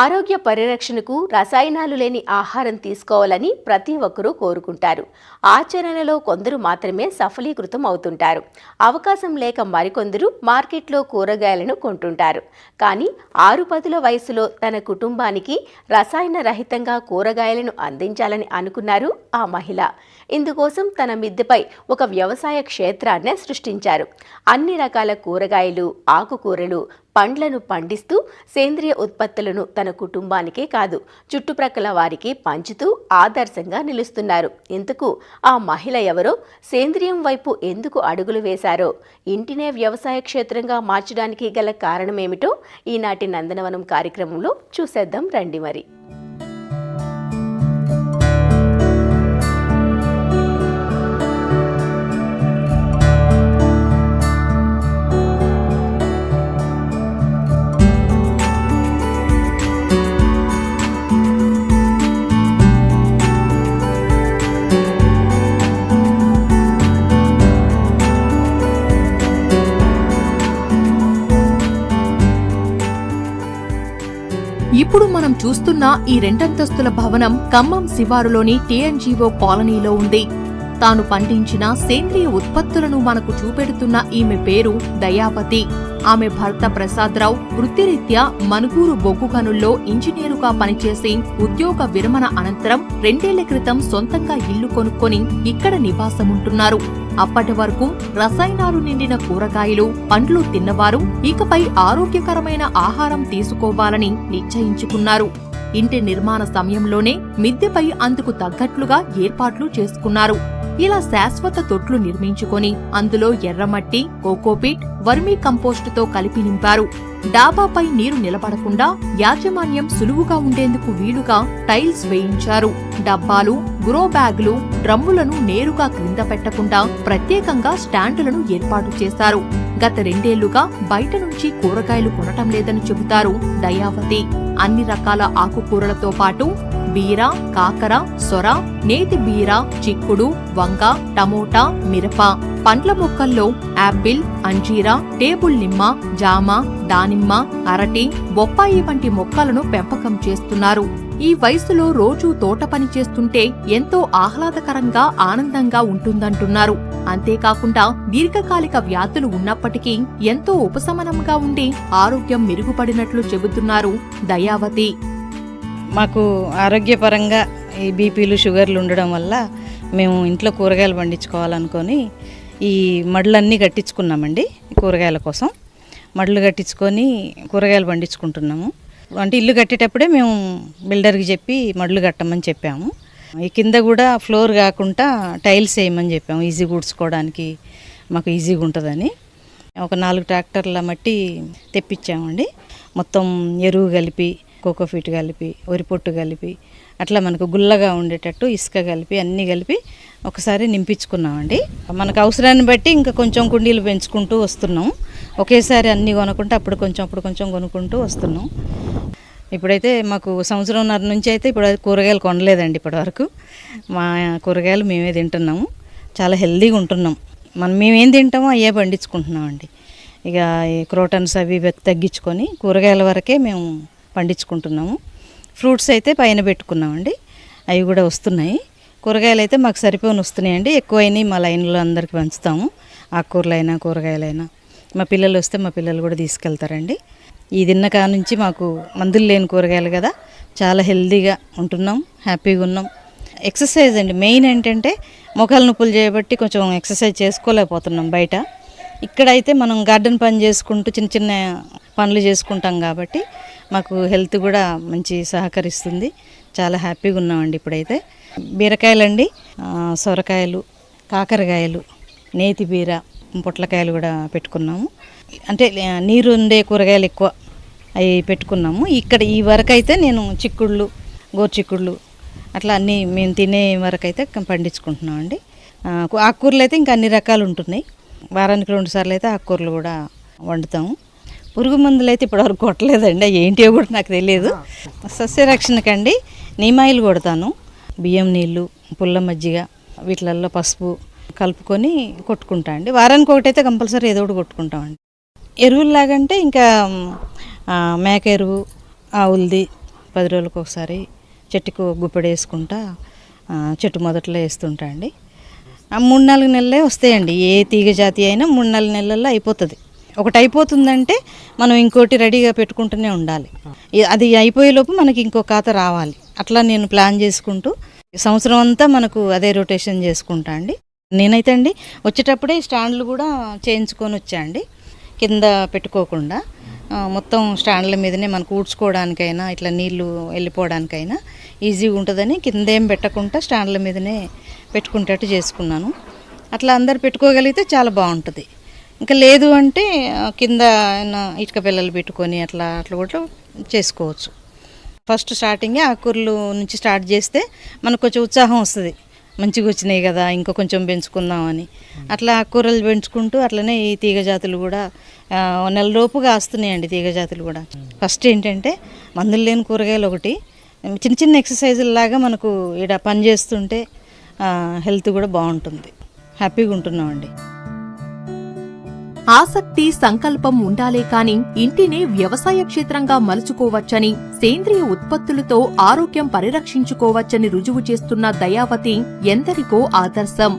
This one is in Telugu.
ఆరోగ్య పరిరక్షణకు రసాయనాలు లేని ఆహారం తీసుకోవాలని ప్రతి ఒక్కరూ కోరుకుంటారు. ఆచరణలో కొందరు మాత్రమే సఫలీకృతం అవుతుంటారు. అవకాశం లేక మరికొందరు మార్కెట్లో కూరగాయలను కొంటుంటారు. కానీ 6-10 వయసులో తన కుటుంబానికి రసాయన రహితంగా కూరగాయలను అందించాలని అనుకున్నారు ఆ మహిళ. ఇందుకోసం తన మిద్దెపై ఒక వ్యవసాయ క్షేత్రాన్నే సృష్టించారు. అన్ని రకాల కూరగాయలు, ఆకుకూరలు, పండ్లను పండిస్తూ సేంద్రియ ఉత్పత్తులను తన కుటుంబానికే కాదు చుట్టుప్రక్కల వారికి పంచుతూ ఆదర్శంగా నిలుస్తున్నారు. ఇందుకు ఆ మహిళ ఎవరో, సేంద్రియం వైపు ఎందుకు అడుగులు వేశారో, ఇంటినే వ్యవసాయ క్షేత్రంగా మార్చడానికి గల కారణమేమిటో ఈనాటి నందనవనం కార్యక్రమంలో చూసేద్దాం రండి. మరి ఇప్పుడు మనం చూస్తున్న ఈ 2 అంతస్తుల భవనం ఖమ్మం శివారులోని TNGO కాలనీలో ఉంది. తాను పండించిన సేంద్రియ ఉత్పత్తులను మనకు చూపెడుతున్న ఈమె పేరు దయావతి. ఆమె భర్త ప్రసాదరావు వృత్తిరీత్యా మనుగూరు బొగ్గు గనుల్లో ఇంజనీరుగా పనిచేసి ఉద్యోగ విరమణ అనంతరం 2 ఏళ్ల క్రితం సొంతంగా ఇల్లు కొనుక్కొని ఇక్కడ నివాసముంటున్నారు. అప్పటి వరకు రసాయనాలు నిండిన కూరగాయలు, పండ్లు తిన్నవారు ఇకపై ఆరోగ్యకరమైన ఆహారం తీసుకోవాలని నిశ్చయించుకున్నారు. ఇంటి నిర్మాణ సమయంలోనే మిద్దెపై అందుకు తగ్గట్లుగా ఏర్పాట్లు చేసుకున్నారు. ఇలా శాశ్వత తొట్లు నిర్మించుకొని అందులో ఎర్రమట్టి, కోకోపీట్, వర్మీ కంపోస్టుతో కలిపి నింపారు. డాబాపై నీరు నిలబడకుండా యాజమాన్యం సులువుగా ఉండేందుకు వీలుగా టైల్స్ వేయించారు. డబ్బాలు, గ్రో బ్యాగులు, డ్రమ్ములను నేరుగా క్రింద పెట్టకుండా ప్రత్యేకంగా స్టాండులను ఏర్పాటు చేశారు. గత 2 ఏళ్లుగా బయట నుంచి కూరగాయలు కొనటం లేదని చెబుతారు దయావతి. అన్ని రకాల ఆకుకూరలతో పాటు బీర, కాకర, సొర, నేతి బీర, చిక్కుడు, వంగ, టమోటా, మిరప, పండ్ల మొక్కల్లో యాపిల్, అంజీరా, టేబుల్ నిమ్మ, జామ, దానిమ్మ, అరటి, బొప్పాయి వంటి మొక్కలను పెంపకం చేస్తున్నారు. ఈ వయసులో రోజూ తోట పని చేస్తుంటే ఎంతో ఆహ్లాదకరంగా, ఆనందంగా ఉంటుందంటున్నారు. అంతేకాకుండా దీర్ఘకాలిక వ్యాధులు ఉన్నప్పటికీ ఎంతో ఉపశమనంగా ఉండి ఆరోగ్యం మెరుగుపడినట్లు చెబుతున్నారు దయావతి. మాకు ఆరోగ్యపరంగా ఈ బీపీలు, షుగర్లు ఉండడం వల్ల మేము ఇంట్లో కూరగాయలు పండించుకోవాలనుకొని ఈ మడులన్నీ కట్టించుకున్నామండి. కూరగాయల కోసం మడులు కట్టించుకొని కూరగాయలు పండించుకుంటున్నాము. అంటే ఇల్లు కట్టేటప్పుడే మేము బిల్డర్కి చెప్పి మడులు కట్టమని చెప్పాము. ఈ కింద కూడా ఫ్లోర్ కాకుండా టైల్స్ వేయమని చెప్పాము, ఈజీగా ఊడ్చుకోవడానికి మాకు ఈజీగా ఉంటుందని. ఒక 4 ట్రాక్టర్ల మట్టి తెప్పించామండి. మొత్తం ఎరువు కలిపి, కోకోఫీట్ కలిపి, వరి పొట్టు కలిపి, అట్లా మనకు గుల్లగా ఉండేటట్టు ఇసుక కలిపి అన్నీ కలిపి ఒకసారి నింపించుకున్నామండి. మనకు అవసరాన్ని బట్టి ఇంకా కొంచెం కుండీలు పెంచుకుంటూ వస్తున్నాం. ఒకేసారి అన్నీ కొనుక్కుంటూ అప్పుడు కొంచెం కొనుక్కుంటూ వస్తున్నాం. ఇప్పుడైతే మాకు 1.5 సంవత్సరం నుంచి అయితే ఇప్పుడు కూరగాయలు కొనలేదండి. ఇప్పటి వరకు మా కూరగాయలు మేమే తింటున్నాము. చాలా హెల్దీగా ఉంటున్నాం. మేమేం తింటామో అయ్యే పండించుకుంటున్నామండి. ఇక ఈ క్రోటన్స్ అవి తగ్గించుకొని కూరగాయల వరకే మేము పండించుకుంటున్నాము. ఫ్రూట్స్ అయితే పైన పెట్టుకున్నామండి, అవి కూడా వస్తున్నాయి. కూరగాయలు అయితే మాకు సరిపోని వస్తున్నాయండి. ఎక్కువైనాయి మా లైన్లో అందరికి పంచుతాము. ఆకుకూరలైనా కూరగాయలైనా మా పిల్లలు వస్తే మా పిల్లలు కూడా తీసుకెళ్తారండి. ఈ తిన్న కా నుంచి మాకు మందులు లేని కూరగాయలు కదా, చాలా హెల్దీగా ఉంటున్నాం, హ్యాపీగా ఉన్నాం. ఎక్సర్సైజ్ అండి మెయిన్. ఏంటంటే మోకాలు నొప్పులు చేయబట్టి కొంచెం ఎక్సర్సైజ్ చేసుకోలేకపోతున్నాం బయట. ఇక్కడైతే మనం గార్డెన్ పని చేసుకుంటూ చిన్న చిన్న పనులు చేసుకుంటాం కాబట్టి మాకు హెల్త్ కూడా మంచి సహకరిస్తుంది. చాలా హ్యాపీగా ఉన్నామండి. ఇప్పుడైతే బీరకాయలండి, సొరకాయలు, కాకరకాయలు, నేతి బీర, పొట్లకాయలు కూడా పెట్టుకున్నాము. అంటే నీరు ఉండే కూరగాయలు ఎక్కువ అవి పెట్టుకున్నాము. ఇక్కడ ఈ వరకు అయితే నేను చిక్కుళ్ళు, గోరుచిక్కుళ్ళు అట్లా అన్నీ మేము తినే వరకు అయితే పండించుకుంటున్నామండి. ఆకుకూరలు అయితే ఇంకా అన్ని రకాలు ఉంటున్నాయి. వారానికి 2 సార్లు అయితే ఆకుకూరలు కూడా వండుతాము. పురుగు మందులు అయితే ఇప్పటివరకు కొట్టలేదండి, ఏంటో కూడా నాకు తెలియదు. సస్యరక్షణకండి నీమాయిలు కొడతాను. బియ్యం నీళ్ళు, పుల్ల మజ్జిగ, వీటిలలో పసుపు కలుపుకొని కొట్టుకుంటా అండి. వారానికి ఒకటైతే కంపల్సరీ ఏదో ఒకటి కొట్టుకుంటామండి. ఎరువుల్లాగంటే ఇంకా మేక ఎరువు, ఆవులది, 10 రోజులకు ఒకసారి చెట్టుకు గుప్పెడు వేసుకుంటా చెట్టు మొదట్లో వేస్తుంటా అండి. 3-4 నెలలే వస్తాయండి. ఏ తీగ జాతి అయినా 3-4 నెలల్లో అయిపోతుంది. ఒకటి అయిపోతుందంటే మనం ఇంకోటి రెడీగా పెట్టుకుంటూనే ఉండాలి. అది అయిపోయేలోపు మనకి ఇంకో ఖాత రావాలి. అట్లా నేను ప్లాన్ చేసుకుంటూ సంవత్సరం అంతా మనకు అదే రొటేషన్ చేసుకుంటా అండి. నేనైతే అండి వచ్చేటప్పుడే స్టాండ్లు కూడా చేయించుకొని వచ్చా అండి. కింద పెట్టుకోకుండా మొత్తం స్టాండ్ల మీదనే మనకు ఊడ్చుకోవడానికైనా ఇట్లా నీళ్లు వెళ్ళిపోవడానికైనా ఈజీగా ఉంటుందని కింద ఏం పెట్టకుండా స్టాండ్ల మీదనే పెట్టుకునేటట్టు చేసుకున్నాను. అట్లా అందరు పెట్టుకోగలిగితే చాలా బాగుంటుంది. ఇంకా లేదు అంటే కింద ఇటుక పిల్లలు పెట్టుకొని అట్లా కూడా చేసుకోవచ్చు. ఫస్ట్ స్టార్టింగే ఆకుకూరలు నుంచి స్టార్ట్ చేస్తే మనకు కొంచెం ఉత్సాహం వస్తుంది. మంచిగా వచ్చినాయి కదా, ఇంకా కొంచెం పెంచుకుందామని. అట్లా ఆకుకూరలు పెంచుకుంటూ అట్లనే ఈ తీగ జాతులు కూడా నెలలోపుగా వస్తున్నాయండి. తీగ జాతులు కూడా ఫస్ట్ ఏంటంటే మందులు లేని కూరగాయలు ఒకటి, చిన్న చిన్న ఎక్సర్సైజుల్లాగా మనకు ఇక్కడ పని చేస్తుంటే హెల్త్ కూడా బాగుంటుంది. హ్యాపీగా ఉంటున్నామండి. ఆసక్తి, సంకల్పం ఉండాలే కాని ఇంటినే వ్యవసాయ క్షేత్రంగా మలుచుకోవచ్చని, సేంద్రియ ఉత్పత్తులతో ఆరోగ్యం పరిరక్షించుకోవచ్చని రుజువు చేస్తున్న దయావతి ఎందరికో ఆదర్శం.